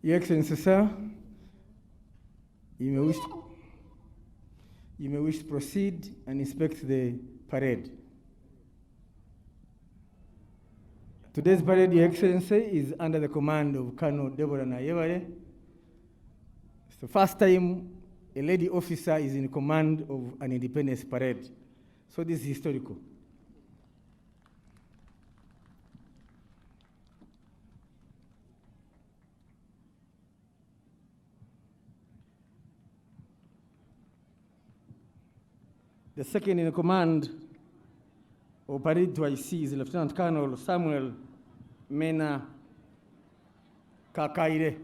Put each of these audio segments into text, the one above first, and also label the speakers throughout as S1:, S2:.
S1: Your Excellency, sir, you may wish to proceed and inspect the parade. Today's parade, Your Excellency, is under the command of Colonel Deborah Nayebare. It's the first time a lady officer is in command of an independence parade. So this is historical. The second in command of parade to IC is Lieutenant Colonel Samuel Mena Kakaire.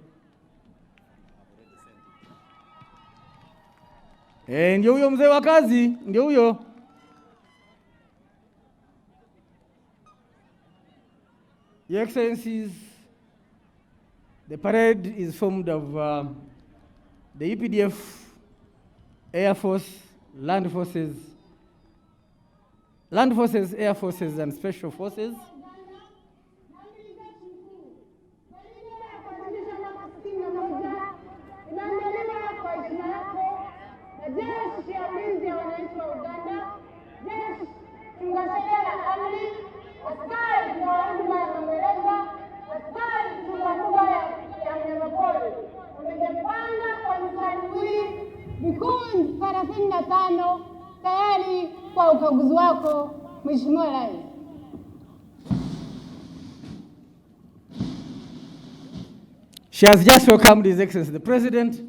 S1: Ndio huyo mzee wa kazi, ndio huyo. Your Excellencies, the parade is formed of the UPDF, Air Force, Land Forces, Air Forces, and Special Forces.
S2: Vikundi 35 tayari kwa ukaguzi wako, Mheshimiwa Rais.
S1: She has just welcomed His Excellency the President,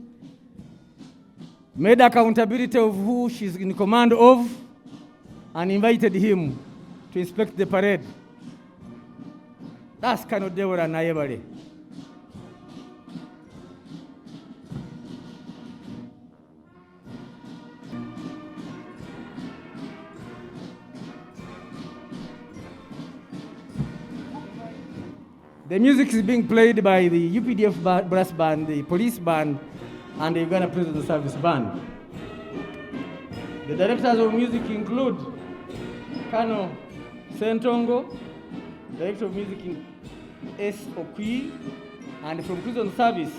S1: made accountability of who she's in command of, and invited him to inspect the parade. That's Colonel Deborah Nayebare. The music is being played by the UPDF brass band, the police band, and the Uganda Prison Service band. The directors of music include Colonel Sentongo, Director of Music in S. Okui, and from Prison Service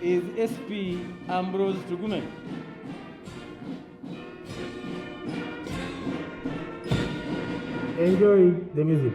S1: is SP Ambrose Tugume. Enjoy the music.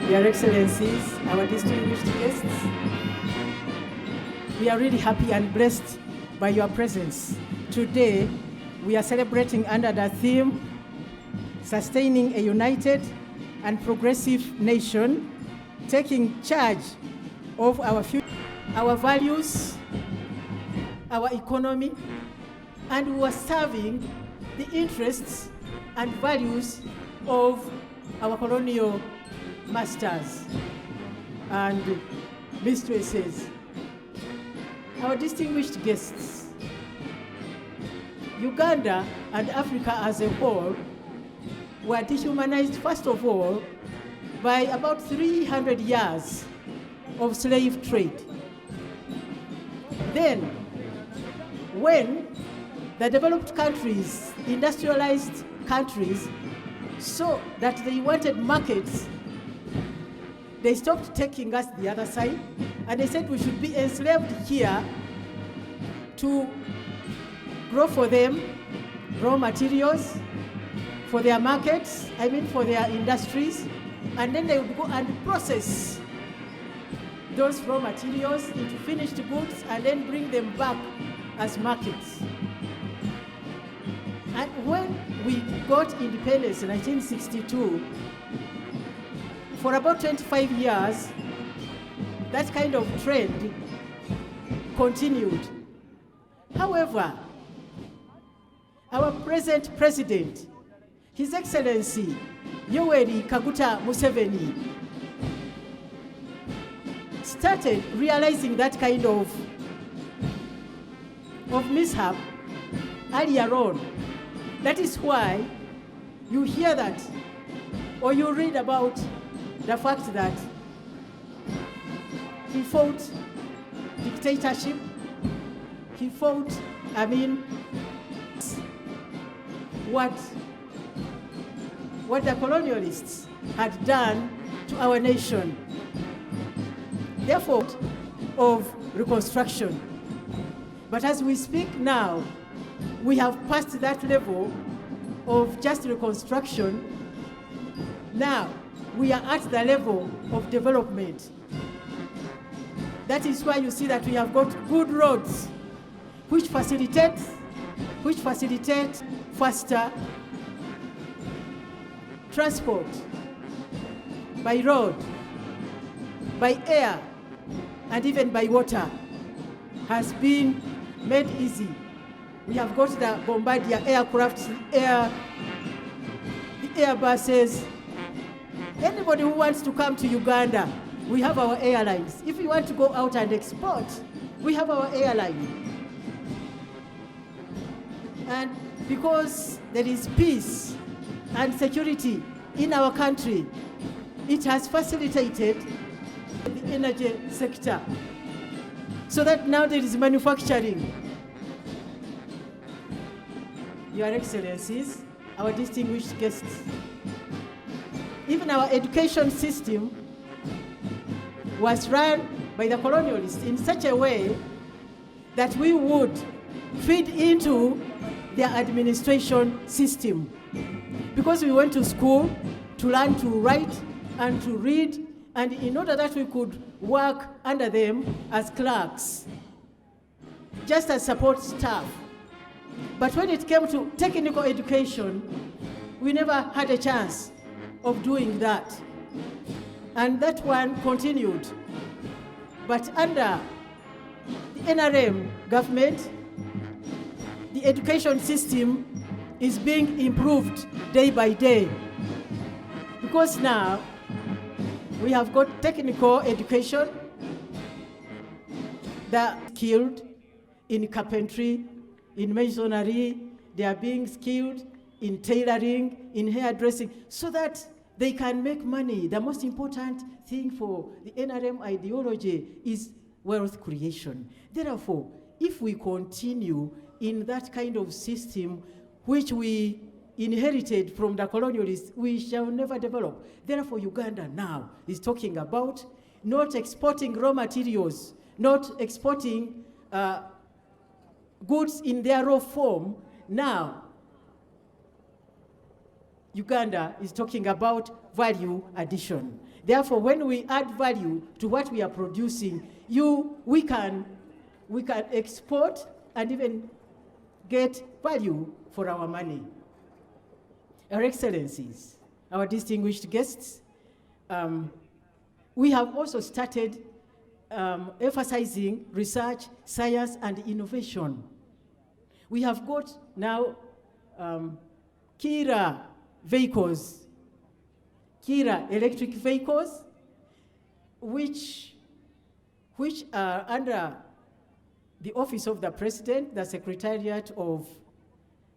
S3: Your Excellencies, our distinguished guests, we are really happy and blessed by your presence. Today, we are celebrating under the theme, Sustaining a United and Progressive Nation, taking charge of our future, our values, our economy, and we are serving the interests and values of our colonial masters and mistresses. Our distinguished guests, Uganda and Africa as a whole were dehumanized, first of all, by about 300 years of slave trade. Then, when the developed countries, industrialized countries, saw that they wanted markets, they stopped taking us the other side, and they said we should be enslaved here to grow for them raw materials for their markets, for their industries, and then they would go and process those raw materials into finished goods and then bring them back as markets. And when we got independence in 1962, for about 25 years, that kind of trend continued. However, our present president, His Excellency Yoweri Kaguta Museveni, started realizing that kind of mishap earlier on. That is why you hear that, or you read about the fact that he fought dictatorship, he fought, what the colonialists had done to our nation. Therefore, of reconstruction. But as we speak now, we have passed that level of just reconstruction. Now, we are at the level of development. That is why you see that we have got good roads, which facilitate faster transport by road, by air, and even by water has been made easy. We have got the Bombardier aircraft, the Airbuses. Anybody who wants to come to Uganda, we have our airlines. If you want to go out and export, we have our airline. And because there is peace and security in our country, it has facilitated the energy sector, so that now there is manufacturing. Your Excellencies, our distinguished guests, even our education system was run by the colonialists in such a way that we would feed into their administration system. Because we went to school to learn to write and to read, and in order that we could work under them as clerks, just as support staff. But when it came to technical education, we never had a chance of doing that. And that one continued. But under the NRM government, the education system is being improved day by day. Because now we have got technical education, they're skilled in carpentry, in masonry, they are being skilled in tailoring, in hairdressing, so that they can make money. The most important thing for the NRM ideology is wealth creation. Therefore, if we continue in that kind of system which we inherited from the colonialists, we shall never develop. Therefore, Uganda now is talking about not exporting raw materials, not exporting goods in their raw form. Now, Uganda is talking about value addition. Therefore, when we add value to what we are producing, we can export and even get value for our money. Your Excellencies, our distinguished guests, we have also started emphasizing research, science, and innovation. We have got now Kira vehicles, Kira electric vehicles, which are under the Office of the President, the Secretariat of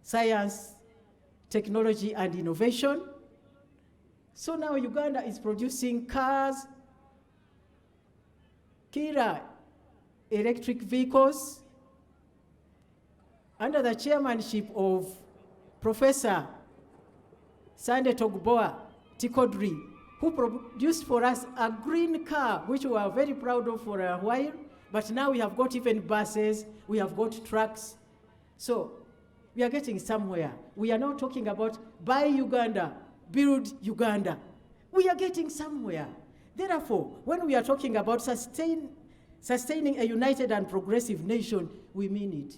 S3: Science, Technology, and Innovation. So now Uganda is producing cars, Kira electric vehicles, under the chairmanship of Professor Sande Togboa Tikodri, who produced for us a green car, which we are very proud of for a while, but now we have got even buses, we have got trucks. So we are getting somewhere. We are now talking about buy Uganda, build Uganda. We are getting somewhere. Therefore, when we are talking about sustaining a united and progressive nation, we mean it.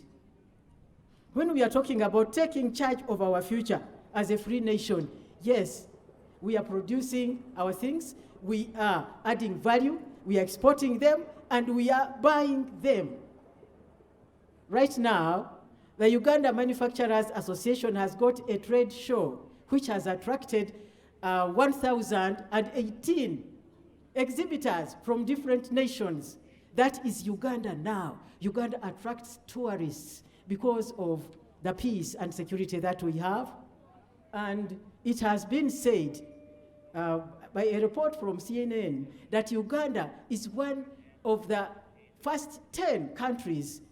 S3: When we are talking about taking charge of our future as a free nation, yes, we are producing our things, we are adding value, we are exporting them, and we are buying them. Right now, the Uganda Manufacturers Association has got a trade show which has attracted 1,018 exhibitors from different nations. That is Uganda now. Uganda attracts tourists because of the peace and security that we have. And it has been said by a report from CNN that Uganda is one of the first 10 countries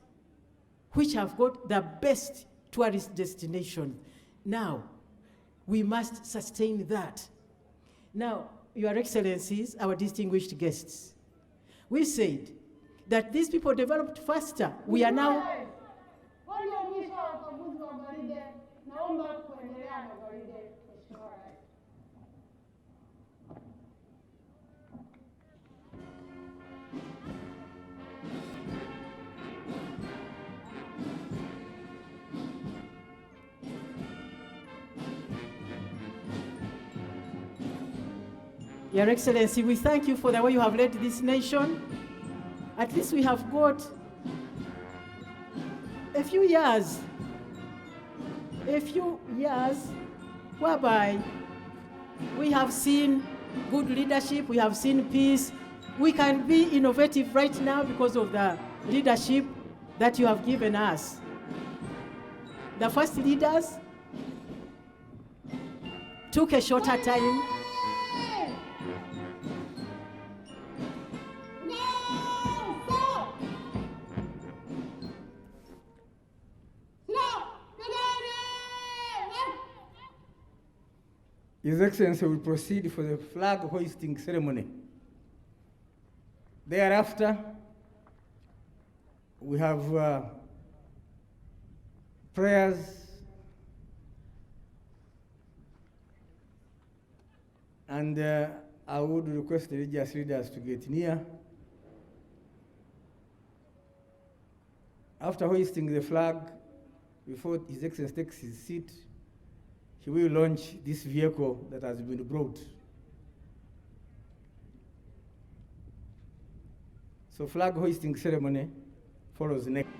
S3: which have got the best tourist destination. Now, we must sustain that. Now, Your Excellencies, our distinguished guests, we said that these people developed faster. We are now... Your Excellency, we thank you for the way you have led this nation. At least we have got a few years whereby we have seen good leadership, we have seen peace. We can be innovative right now because of the leadership that you have given us. The first leaders took a shorter time.
S1: His Excellency will proceed for the flag hoisting ceremony. Thereafter, we have prayers and I would request the religious leaders to get near. After hoisting the flag, before His Excellency takes his seat, he will launch this vehicle that has been brought. So flag hoisting ceremony follows next.